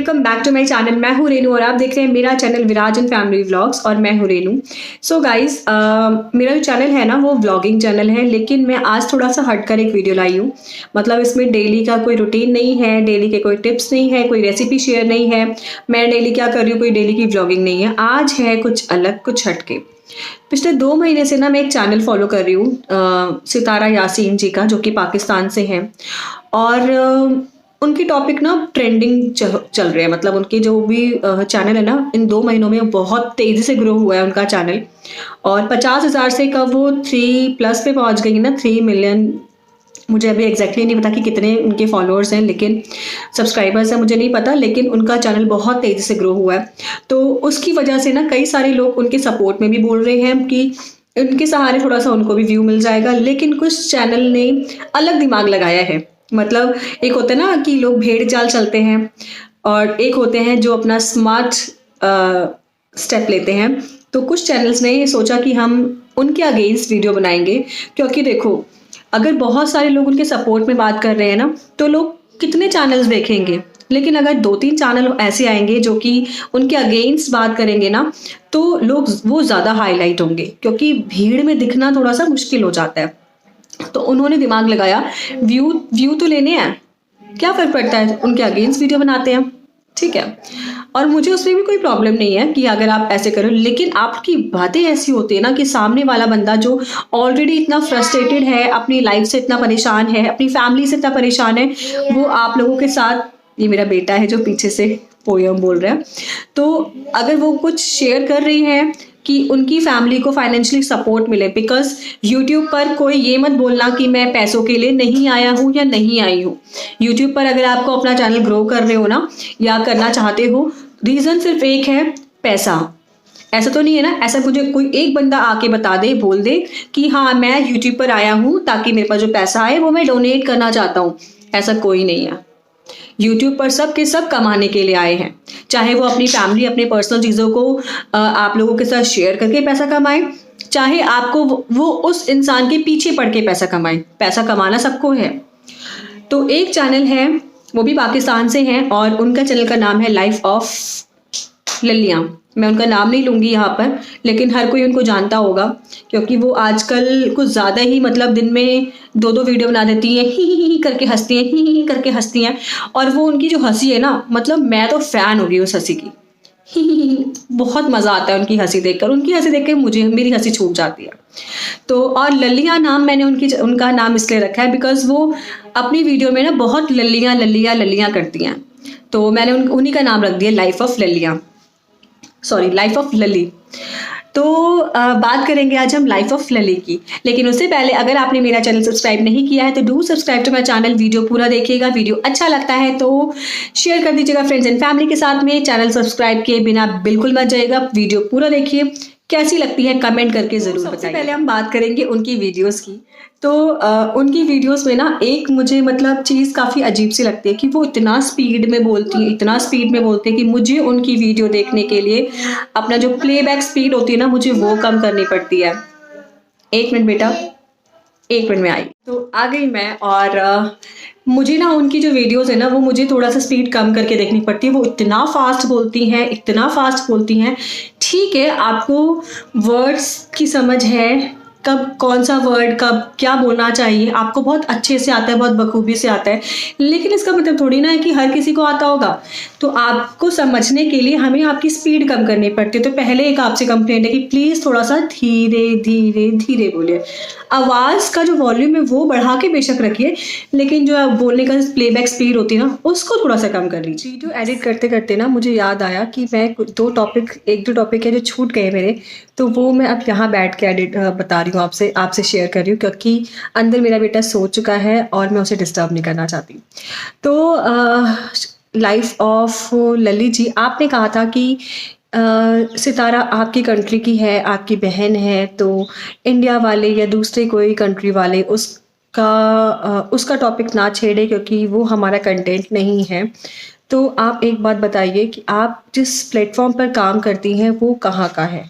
Welcome back to my channel. मैं हूँ रेनू और आप देख रहे हैं मेरा चैनल विराजन फैमिली व्लॉग्स और मैं हूँ रेनू। सो गाइस, मेरा जो चैनल है ना वो व्लॉगिंग चैनल है, लेकिन मैं आज थोड़ा सा हटकर एक वीडियो लाई हूँ। मतलब इसमें डेली का कोई रूटीन नहीं है, डेली के कोई टिप्स नहीं है, कोई रेसिपी शेयर नहीं है, मैं डेली क्या कर रही हूँ, कोई डेली की व्लॉगिंग नहीं है। आज है कुछ अलग, कुछ हटके। पिछले 2 महीने से ना मैं एक चैनल फॉलो कर रही हूँ सितारा यासीन जी का, जो कि पाकिस्तान से हैं। और उनकी टॉपिक ना ट्रेंडिंग चल रहे हैं। मतलब उनके जो भी चैनल है ना, इन 2 महीनों में बहुत तेज़ी से ग्रो हुआ है उनका चैनल। और 50,000 से कब वो 3+ पे पहुंच गई ना, 3 मिलियन। मुझे अभी एग्जैक्टली नहीं पता कि कितने उनके फॉलोअर्स हैं, लेकिन सब्सक्राइबर्स हैं मुझे नहीं पता, लेकिन उनका चैनल बहुत तेज़ी से ग्रो हुआ है। तो उसकी वजह से ना कई सारे लोग उनके सपोर्ट में भी बोल रहे हैं कि उनके सहारे थोड़ा सा उनको भी व्यू मिल जाएगा। लेकिन कुछ चैनल ने अलग दिमाग लगाया है। मतलब एक होता है ना कि लोग भेड़ चाल चलते हैं, और एक होते हैं जो अपना स्मार्ट स्टेप लेते हैं। तो कुछ चैनल्स ने ये सोचा कि हम उनके अगेंस्ट वीडियो बनाएंगे, क्योंकि देखो, अगर बहुत सारे लोग उनके सपोर्ट में बात कर रहे हैं ना, तो लोग कितने चैनल्स देखेंगे। लेकिन अगर 2-3 चैनल ऐसे आएंगे जो कि उनके अगेंस्ट बात करेंगे ना, तो लोग वो ज़्यादा हाईलाइट होंगे, क्योंकि भीड़ में दिखना थोड़ा सा मुश्किल हो जाता है। तो उन्होंने दिमाग लगाया, व्यू तो लेने हैं, क्या फ़र्क पड़ता है, उनके अगेंस्ट वीडियो बनाते हैं, ठीक है। और मुझे उसमें भी कोई प्रॉब्लम नहीं है कि अगर आप ऐसे करो, लेकिन आपकी बातें ऐसी होती है ना कि सामने वाला बंदा जो ऑलरेडी इतना फ्रस्ट्रेटेड है, अपनी लाइफ से इतना परेशान है, अपनी फैमिली से इतना परेशान है, वो आप लोगों के साथ, ये मेरा बेटा है जो पीछे से पोयम बोल रहा है, तो अगर वो कुछ शेयर कर रही हैं कि उनकी फैमिली को फाइनेंशियली सपोर्ट मिले, बिकॉज यूट्यूब पर कोई ये मत बोलना कि मैं पैसों के लिए नहीं आया हूँ या नहीं आई हूँ। यूट्यूब पर अगर आपको अपना चैनल ग्रो कर रहे हो ना, या करना चाहते हो, रीज़न सिर्फ एक है, पैसा। ऐसा तो नहीं है ना, ऐसा मुझे कोई एक बंदा आके बता दे, बोल दे कि हाँ मैं यूट्यूब पर आया हूँ ताकि मेरे पास जो पैसा आए वो मैं डोनेट करना चाहता हूँ। ऐसा कोई नहीं है। यूट्यूब पर सब के सब कमाने के लिए आए हैं, चाहे वो अपनी फैमिली, अपने पर्सनल चीज़ों को आप लोगों के साथ शेयर करके पैसा कमाए, चाहे आपको वो उस इंसान के पीछे पड़ के पैसा कमाए। पैसा कमाना सबको है। तो एक चैनल है, वो भी पाकिस्तान से हैं, और उनका चैनल का नाम है लाइफ ऑफ ललियाँ। मैं उनका नाम नहीं लूँगी यहाँ पर, लेकिन हर कोई उनको जानता होगा, क्योंकि वो आजकल कुछ ज़्यादा ही, मतलब दिन में 2-2 वीडियो बना देती हैं, ही करके हंसती हैं, ही करके हंसती हैं। और वो उनकी जो हंसी है ना, मतलब मैं तो फ़ैन हो गई उस हंसी की। ही बहुत मज़ा आता है उनकी हंसी देखकर। उनकी हंसी देख कर मुझे, मेरी हंसी छूट जाती है। तो और ललियाँ नाम मैंने उनका नाम इसलिए रखा है बिकॉज वो अपनी वीडियो में ना बहुत ललियाँ करती हैं, तो मैंने उन्हीं का नाम रख दिया लाइफ ऑफ ललियाँ, सॉरी लाइफ ऑफ लली। तो बात करेंगे आज हम लाइफ ऑफ लली की। लेकिन उससे पहले, अगर आपने मेरा चैनल सब्सक्राइब नहीं किया है तो do subscribe to my channel. Video पूरा देखिएगा, वीडियो अच्छा लगता है तो शेयर कर दीजिएगा फ्रेंड्स एंड फैमिली के साथ में। चैनल सब्सक्राइब किए बिना बिल्कुल मत जाइएगा, वीडियो पूरा देखिए, कैसी लगती है कमेंट करके ज़रूर बताइए। पहले हम बात करेंगे उनकी वीडियोस की। तो उनकी वीडियोस में ना एक मुझे मतलब चीज़ काफ़ी अजीब सी लगती है कि वो इतना स्पीड में बोलती है, इतना स्पीड में बोलती है कि मुझे उनकी वीडियो देखने के लिए अपना जो प्लेबैक स्पीड होती है ना, मुझे वो कम करनी पड़ती है। 1 मिनट बेटा, 1 मिनट में आई। तो आ गई मैं। और मुझे ना उनकी जो वीडियोस है ना, वो मुझे थोड़ा सा स्पीड कम करके देखनी पड़ती है। वो इतना फास्ट बोलती हैं, इतना फास्ट बोलती हैं। ठीक है, आपको वर्ड्स की समझ है, कब कौन सा वर्ड कब क्या बोलना चाहिए, आपको बहुत अच्छे से आता है, बहुत बखूबी से आता है, लेकिन इसका मतलब थोड़ी ना है कि हर किसी को आता होगा। तो आपको समझने के लिए हमें आपकी स्पीड कम करनी पड़ती है। तो पहले एक आपसे कंप्लेंट है कि प्लीज़ थोड़ा सा धीरे धीरे धीरे बोलिए। आवाज़ का जो वॉल्यूम है वो बढ़ा के बेशक रखिए, लेकिन जो बोलने का प्लेबैक स्पीड होती है ना, उसको थोड़ा सा कम कर लीजिए। वीडियो एडिट करते करते ना मुझे याद आया कि मैं 1-2 टॉपिक है जो छूट गए मेरे, तो वो मैं अब यहाँ बैठ के एडिट बता रही हूँ, आपसे शेयर कर रही हूँ, क्योंकि अंदर मेरा बेटा सो चुका है और मैं उसे डिस्टर्ब नहीं करना चाहती। तो लाइफ ऑफ लली जी, आपने कहा था कि सितारा आपकी कंट्री की है, आपकी बहन है, तो इंडिया वाले या दूसरे कोई कंट्री वाले उसका टॉपिक ना छेड़े, क्योंकि वो हमारा कंटेंट नहीं है। तो आप एक बात बताइए कि आप जिस प्लेटफॉर्म पर काम करती हैं वो कहाँ का है?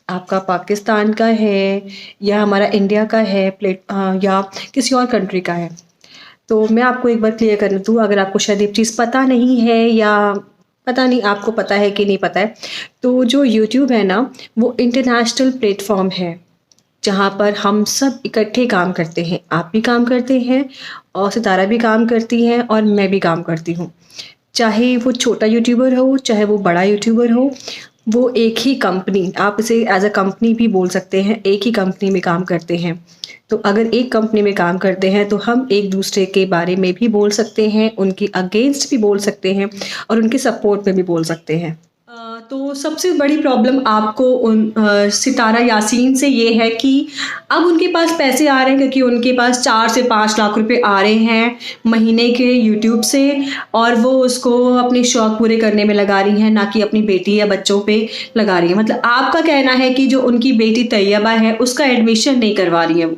आपका पाकिस्तान का है या हमारा इंडिया का है या किसी और कंट्री का है? तो मैं आपको एक बार क्लियर कर दूँ, अगर आपको शायद ये चीज़ पता नहीं है या पता नहीं आपको पता है कि नहीं पता है। तो जो यूट्यूब है ना, वो इंटरनेशनल प्लेटफॉर्म है जहाँ पर हम सब इकट्ठे काम करते हैं। आप भी काम करते हैं और सितारा भी काम करती है और मैं भी काम करती हूँ। चाहे वो छोटा यूट्यूबर हो, चाहे वो बड़ा यूट्यूबर हो, वो एक ही कंपनी, आप इसे एज अ कंपनी भी बोल सकते हैं, एक ही कंपनी में काम करते हैं। तो अगर एक कंपनी में काम करते हैं तो हम एक दूसरे के बारे में भी बोल सकते हैं, उनके अगेंस्ट भी बोल सकते हैं और उनके सपोर्ट में भी बोल सकते हैं। तो सबसे बड़ी प्रॉब्लम आपको उन सितारा यासीन से ये है कि अब उनके पास पैसे आ रहे हैं, क्योंकि उनके पास 4 से 5 लाख रुपए आ रहे हैं महीने के यूट्यूब से, और वो उसको अपने शौक पूरे करने में लगा रही हैं, ना कि अपनी बेटी या बच्चों पे लगा रही है। मतलब आपका कहना है कि जो उनकी बेटी तैयबा है उसका एडमिशन नहीं करवा रही है वो,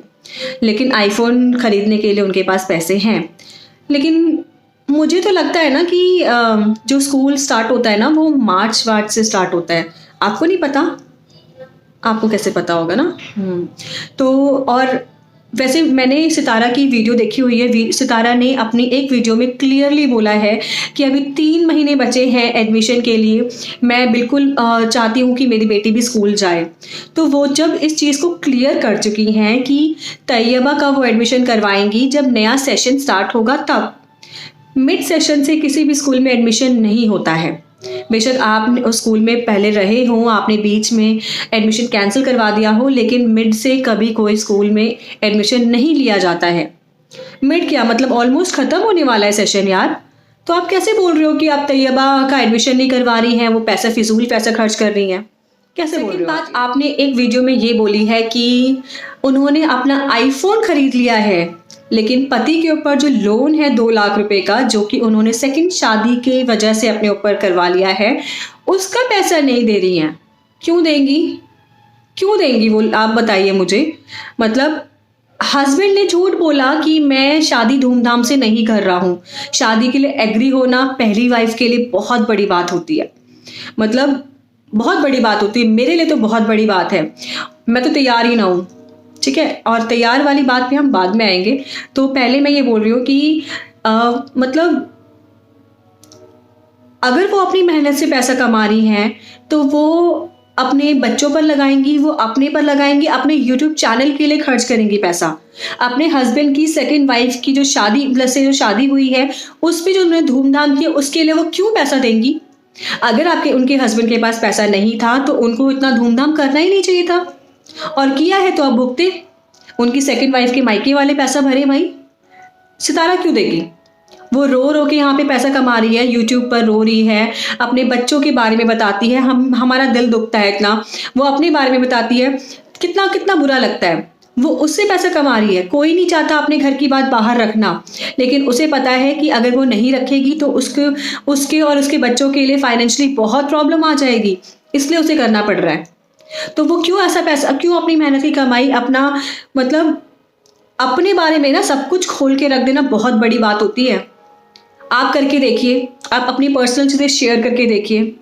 लेकिन आईफोन खरीदने के लिए उनके पास पैसे हैं। लेकिन मुझे तो लगता है ना कि जो स्कूल स्टार्ट होता है ना वो मार्च से स्टार्ट होता है। आपको नहीं पता? आपको कैसे पता होगा ना। तो और वैसे मैंने सितारा की वीडियो देखी हुई है। सितारा ने अपनी एक वीडियो में क्लियरली बोला है कि अभी 3 महीने बचे हैं एडमिशन के लिए, मैं बिल्कुल चाहती हूँ कि मेरी बेटी भी स्कूल जाए। तो वो जब इस चीज़ को क्लियर कर चुकी हैं कि तैयबा का वो एडमिशन करवाएंगी जब नया सेशन स्टार्ट होगा तब। मिड सेशन से किसी भी स्कूल में एडमिशन नहीं होता है। बेशक आप उस स्कूल में पहले रहे हों, आपने बीच में एडमिशन कैंसिल करवा दिया हो, लेकिन मिड से कभी कोई स्कूल में एडमिशन नहीं लिया जाता है। मिड क्या मतलब ऑलमोस्ट ख़त्म होने वाला है सेशन यार। तो आप कैसे बोल रहे हो कि आप तैयबा का एडमिशन नहीं करवा रही हैं, वो पैसा फिजूल पैसा खर्च कर रही हैं? कैसे बोल रहे हो? बात आपने एक वीडियो में ये बोली है कि उन्होंने अपना आईफोन खरीद लिया है, लेकिन पति के ऊपर जो लोन है 2 लाख रुपए का, जो कि उन्होंने सेकंड शादी की वजह से अपने ऊपर करवा लिया है, उसका पैसा नहीं दे रही हैं। क्यों देंगी? क्यों देंगी वो, आप बताइए मुझे। मतलब हस्बैंड ने झूठ बोला कि मैं शादी धूमधाम से नहीं कर रहा हूँ। शादी के लिए एग्री होना पहली वाइफ के लिए बहुत बड़ी बात होती है। मतलब बहुत बड़ी बात होती है, मेरे लिए तो बहुत बड़ी बात है। मैं तो तैयार ही ना हूँ, ठीक है। और तैयार वाली बात पे हम बाद में आएंगे। तो पहले मैं ये बोल रही हूँ कि मतलब अगर वो अपनी मेहनत से पैसा कमा रही हैं तो वो अपने बच्चों पर लगाएंगी, वो अपने पर लगाएंगी, अपने यूट्यूब चैनल के लिए खर्च करेंगी पैसा। अपने हस्बैंड की सेकंड वाइफ की जो शादी से जो शादी हुई है उस पर जो उन्होंने धूमधाम किया, उसके लिए वो क्यों पैसा देंगी? अगर आपके उनके हस्बैंड के पास पैसा नहीं था तो उनको इतना धूमधाम करना ही नहीं चाहिए था, और किया है तो अब भुगते। उनकी सेकंड वाइफ के मायके वाले पैसा भरे भाई, सितारा क्यों देगी? वो रो रो के यहाँ पे पैसा कमा रही है, यूट्यूब पर रो रही है, अपने बच्चों के बारे में बताती है। हमारा दिल दुखता है इतना। वो अपने बारे में बताती है, कितना कितना बुरा लगता है। वो उससे पैसा कमा रही है। कोई नहीं चाहता अपने घर की बात बाहर रखना, लेकिन उसे पता है कि अगर वो नहीं रखेगी तो उसके और उसके बच्चों के लिए फाइनेंशियली बहुत प्रॉब्लम आ जाएगी, इसलिए उसे करना पड़ रहा है। तो वो क्यों ऐसा पैसा, क्यों अपनी मेहनत की कमाई अपना, मतलब अपने बारे में ना सब कुछ खोल के रख देना बहुत बड़ी बात होती है। आप करके देखिए, आप अपनी पर्सनल चीज़ें शेयर करके देखिए,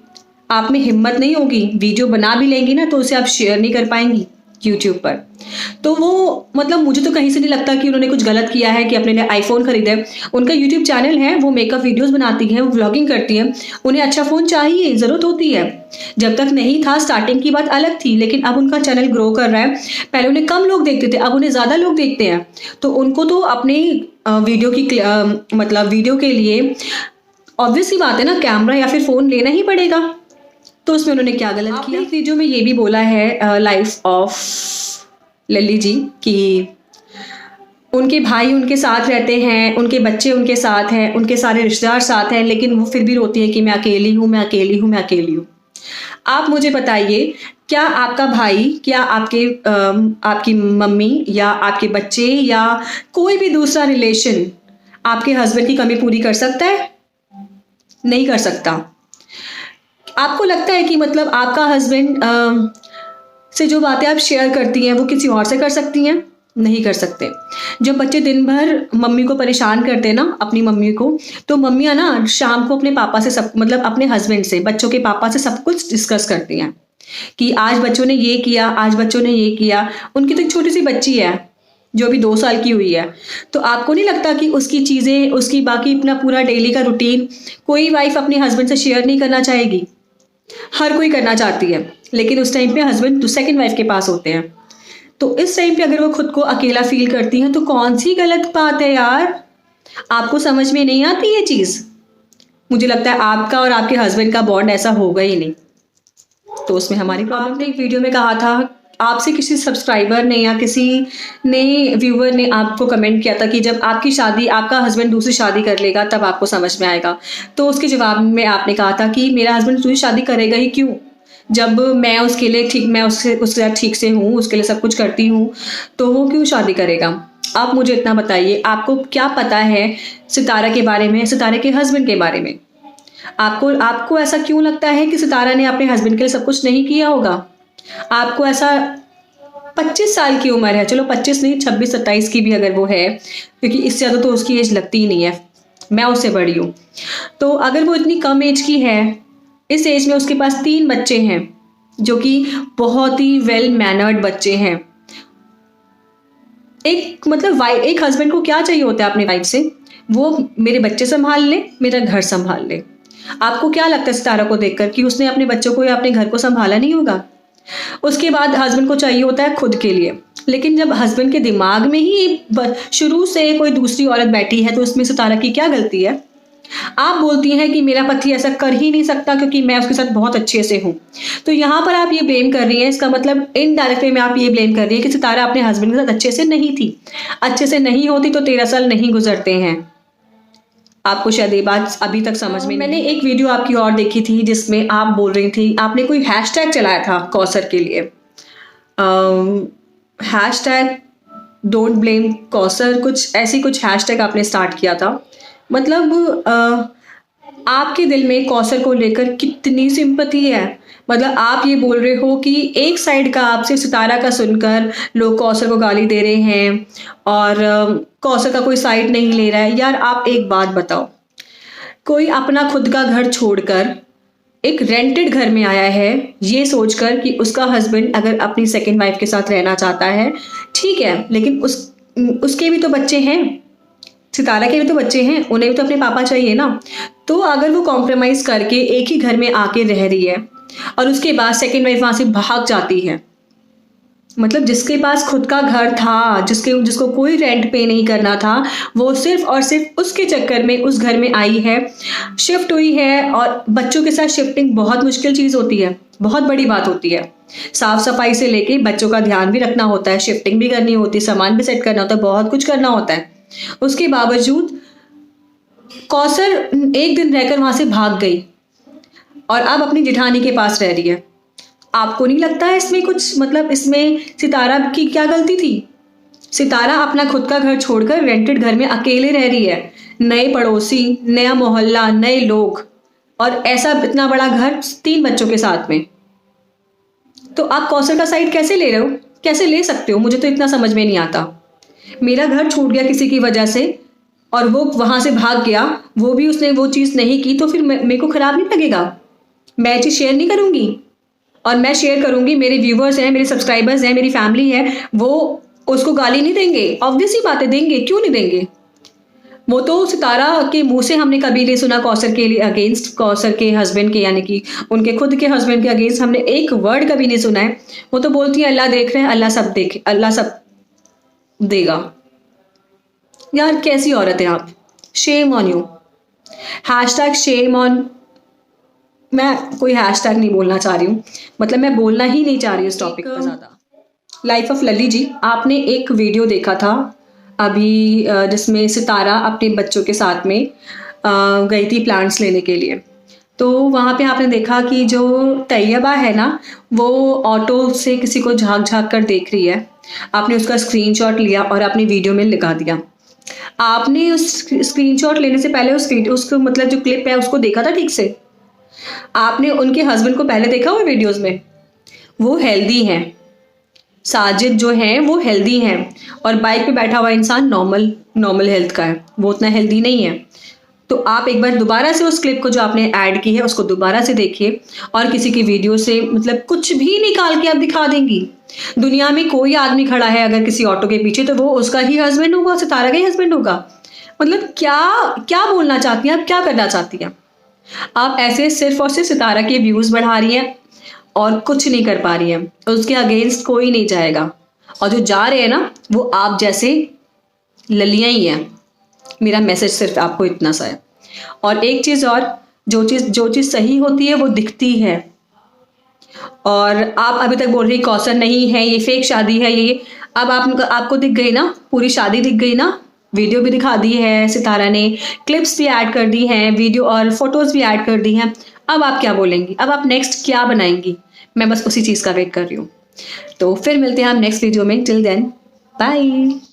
आप में हिम्मत नहीं होगी। वीडियो बना भी लेंगी ना तो उसे आप शेयर नहीं कर पाएंगी यूट्यूब पर। तो वो मतलब मुझे तो कहीं से नहीं लगता कि उन्होंने कुछ गलत किया है कि अपने लिए आईफोन खरीदा है। उनका यूट्यूब चैनल है, वो मेकअप वीडियोस बनाती है, वो व्लॉगिंग करती है, उन्हें अच्छा फ़ोन चाहिए, ज़रूरत होती है। जब तक नहीं था, स्टार्टिंग की बात अलग थी, लेकिन अब उनका चैनल ग्रो कर रहा है। पहले उन्हें कम लोग देखते थे, अब उन्हें ज़्यादा लोग देखते हैं। तो उनको तो अपने वीडियो की मतलब वीडियो के लिए ऑब्वियस सी बात है ना, कैमरा या फिर फ़ोन लेना ही पड़ेगा। तो उसमें उन्होंने क्या गलत किया? इस वीडियो में ये भी बोला है लाइफ ऑफ लल्ली जी कि उनके भाई उनके साथ रहते हैं, उनके बच्चे उनके साथ हैं, उनके सारे रिश्तेदार साथ हैं, लेकिन वो फिर भी रोती है कि मैं अकेली हूँ, मैं अकेली हूँ, मैं अकेली हूँ। आप मुझे बताइए, क्या आपका भाई, क्या आपकी मम्मी या आपके बच्चे या कोई भी दूसरा रिलेशन आपके हस्बैंड की कमी पूरी कर सकता है? नहीं कर सकता। आपको लगता है कि मतलब आपका हस्बैंड से जो बातें आप शेयर करती हैं वो किसी और से कर सकती हैं? नहीं कर सकते। जब बच्चे दिन भर मम्मी को परेशान करते हैं ना, अपनी मम्मी को, तो मम्मियाँ ना शाम को अपने पापा से सब, मतलब अपने हस्बैंड से, बच्चों के पापा से सब कुछ डिस्कस करती हैं कि आज बच्चों ने ये किया, आज बच्चों ने ये किया। उनकी तो एक छोटी सी बच्ची है, जो भी 2 साल की हुई है, तो आपको नहीं लगता कि उसकी चीज़ें, उसकी बाकी अपना पूरा डेली का रूटीन कोई वाइफ अपने हस्बैंड से शेयर नहीं करना चाहेगी? हर कोई करना चाहती है, लेकिन उस टाइम पे हस्बैंड सेकंड वाइफ के पास होते हैं। तो इस टाइम पे अगर वो खुद को अकेला फील करती हैं तो कौन सी गलत बात है यार? आपको समझ में नहीं आती ये चीज़? मुझे लगता है आपका और आपके हस्बैंड का बॉन्ड ऐसा होगा ही नहीं, तो उसमें हमारी प्रॉब्लम। आपने एक वीडियो में कहा था, आपसे किसी सब्सक्राइबर ने या किसी ने व्यूअर ने आपको कमेंट किया था कि जब आपकी शादी, आपका हस्बैंड दूसरी शादी कर लेगा तब आपको समझ में आएगा। तो उसके जवाब में आपने कहा था कि मेरा हस्बैंड दूसरी शादी करेगा ही क्यों, जब मैं उसके लिए ठीक, मैं उसके साथ ठीक से हूँ, उसके लिए सब कुछ करती हूँ, तो वो क्यों शादी करेगा? आप मुझे इतना बताइए, आपको क्या पता है सितारा के बारे में, सितारे के हस्बैंड के बारे में? आपको ऐसा क्यों लगता है कि सितारा ने अपने हस्बैंड के लिए सब कुछ नहीं किया होगा? आपको ऐसा, 25 साल की उम्र है, चलो 25 नहीं, 26-27 की भी अगर वो है, क्योंकि इससे ज़्यादा तो उसकी एज लगती ही नहीं है, मैं उससे बड़ी हूँ। तो अगर वो इतनी कम एज की है, इस एज में उसके पास 3 बच्चे हैं जो कि बहुत ही वेल मैनर्ड बच्चे हैं। एक मतलब एक हस्बैंड को क्या चाहिए होता है अपनी वाइफ से? वो मेरे बच्चे संभाल ले, मेरा घर संभाल ले। आपको क्या लगता है सितारा को देखकर कि उसने अपने बच्चों को या अपने घर को संभाला नहीं होगा? उसके बाद हस्बैंड को चाहिए होता है खुद के लिए, लेकिन जब हस्बैंड के दिमाग में ही शुरू से कोई दूसरी औरत बैठी है तो उसमें सितारा की क्या गलती है? आप बोलती हैं कि मेरा पति ऐसा कर ही नहीं सकता क्योंकि मैं उसके साथ बहुत अच्छे से हूँ। तो यहाँ पर आप ये ब्लेम कर रही हैं, इसका मतलब इनडायरेक्ट वे में आप ये ब्लेम कर रही हैं कि सितारा अपने हस्बैंड के साथ अच्छे से नहीं थी। अच्छे से नहीं होती तो 13 साल नहीं गुजरते हैं। आपको शायद ये बात अभी तक समझ में। मैंने एक वीडियो आपकी और देखी थी जिसमें आप बोल रही थी, आपने कोई हैशटैग चलाया था कौसर के लिए, हैशटैग डोंट ब्लेम कौसर, कुछ ऐसी कुछ हैशटैग आपने स्टार्ट किया था। मतलब आपके दिल में कौसर को लेकर कितनी सिंपैथी है? मतलब आप ये बोल रहे हो कि एक साइड का आपसे सितारा का सुनकर लोग कौसर को गाली दे रहे हैं और कौसर का कोई साइड नहीं ले रहा है। यार आप एक बात बताओ, कोई अपना खुद का घर छोड़कर एक रेंटेड घर में आया है ये सोचकर कि उसका हस्बैंड अगर अपनी सेकंड वाइफ के साथ रहना चाहता है, ठीक है, लेकिन उसके भी तो बच्चे हैं, सितारा के भी तो बच्चे हैं, उन्हें भी तो अपने पापा चाहिए ना। तो अगर वो कॉम्प्रोमाइज़ करके एक ही घर में आके रह रही है और उसके बाद सेकंड वाइफ वहाँ से भाग जाती है, मतलब जिसके पास खुद का घर था, जिसको कोई रेंट पे नहीं करना था, वो सिर्फ और सिर्फ उसके चक्कर में उस घर में आई है, शिफ्ट हुई है। और बच्चों के साथ शिफ्टिंग बहुत मुश्किल चीज़ होती है, बहुत बड़ी बात होती है। साफ सफाई से लेके बच्चों का ध्यान भी रखना होता है, शिफ्टिंग भी करनी होती है, सामान भी सेट करना होता है, बहुत कुछ करना होता है। उसके बावजूद कौसर एक दिन रहकर वहां से भाग गई और अब अपनी जेठानी के पास रह रही है। आपको नहीं लगता है इसमें कुछ, मतलब इसमें सितारा की क्या गलती थी? सितारा अपना खुद का घर छोड़कर रेंटेड घर में अकेले रह रही है, नए पड़ोसी, नया मोहल्ला, नए लोग, और ऐसा इतना बड़ा घर 3 बच्चों के साथ में। तो आप कौसर का साइड कैसे ले रहे हो? कैसे ले सकते हो? मुझे तो इतना समझ में नहीं आता। मेरा घर छूट गया किसी की वजह से और वो वहां से भाग गया, वो भी उसने वो चीज़ नहीं की, तो फिर मेरे को खराब नहीं लगेगा? मैं चीज़ शेयर नहीं करूंगी? और मैं शेयर करूंगी, मेरे व्यूवर्स हैं, मेरे सब्सक्राइबर्स हैं, मेरी फैमिली है, वो उसको गाली नहीं देंगे? ऑब्वियस ही बातें देंगे, क्यों नहीं देंगे? वो तो सितारा के मुंह से हमने कभी नहीं सुना कौसर के लिए अगेंस्ट, कौसर के हस्बैंड के, यानी कि उनके खुद के हस्बैंड के अगेंस्ट हमने एक वर्ड कभी नहीं सुना है। वो तो बोलती है अल्लाह देख रहे हैं, अल्लाह सब देखे, अल्लाह सब देगा। यार कैसी औरत है आप? Shame on you. Hashtag shame on, मैं कोई हैशटैग नहीं बोलना चाह रही हूँ, मतलब मैं बोलना ही नहीं चाह रही हूँ इस टॉपिक पर ज़्यादा। लाइफ ऑफ लली जी, आपने एक वीडियो देखा था अभी जिसमें सितारा अपने बच्चों के साथ में गई थी प्लांट्स लेने के लिए। तो वहाँ पे आपने देखा कि जो तैयबा है ना, वो ऑटो से किसी को झांक झांक कर देख रही है। आपने उसका स्क्रीनशॉट लिया और अपनी वीडियो में लगा दिया। आपने उस स्क्रीनशॉट लेने से पहले उसको मतलब जो क्लिप है उसको देखा था ठीक से? आपने उनके हस्बैंड को पहले देखा हुआ वीडियोस में? वो हेल्दी हैं, साजिद जो हैं वो हेल्दी हैं, और बाइक पे बैठा हुआ इंसान नॉर्मल हेल्थ का है, वो उतना हेल्दी नहीं है। तो आप एक बार दोबारा से उस क्लिप को जो आपने ऐड की है उसको दोबारा से देखिए और किसी की वीडियो से मतलब कुछ भी निकाल के आप दिखा देंगी। दुनिया में कोई आदमी खड़ा है अगर किसी ऑटो के पीछे तो वो उसका ही हस्बैंड होगा, सितारा का ही हस्बैंड होगा। मतलब क्या क्या बोलना चाहती हैं आप, क्या करना चाहती हैं आप? ऐसे सिर्फ और सिर्फ सितारा के व्यूज बढ़ा रही हैं और कुछ नहीं कर पा रही हैं। उसके अगेंस्ट कोई नहीं जाएगा, और जो जा रहे हैं ना वो आप जैसे ललियां ही हैं। मेरा मैसेज सिर्फ आपको इतना सा है। और एक चीज और, जो चीज सही होती है वो दिखती है। और आप अभी तक बोल रही कौसर नहीं है, ये फेक शादी है, ये अब आपको दिख गई ना, पूरी शादी दिख गई ना। वीडियो भी दिखा दी है सितारा ने, क्लिप्स भी ऐड कर दी हैं, वीडियो और फोटोज भी ऐड कर दी हैं। अब आप क्या बोलेंगी? अब आप नेक्स्ट क्या बनाएंगी? मैं बस उसी चीज़ का वेट कर रही हूँ। तो फिर मिलते हैं हम नेक्स्ट वीडियो में। Till then bye.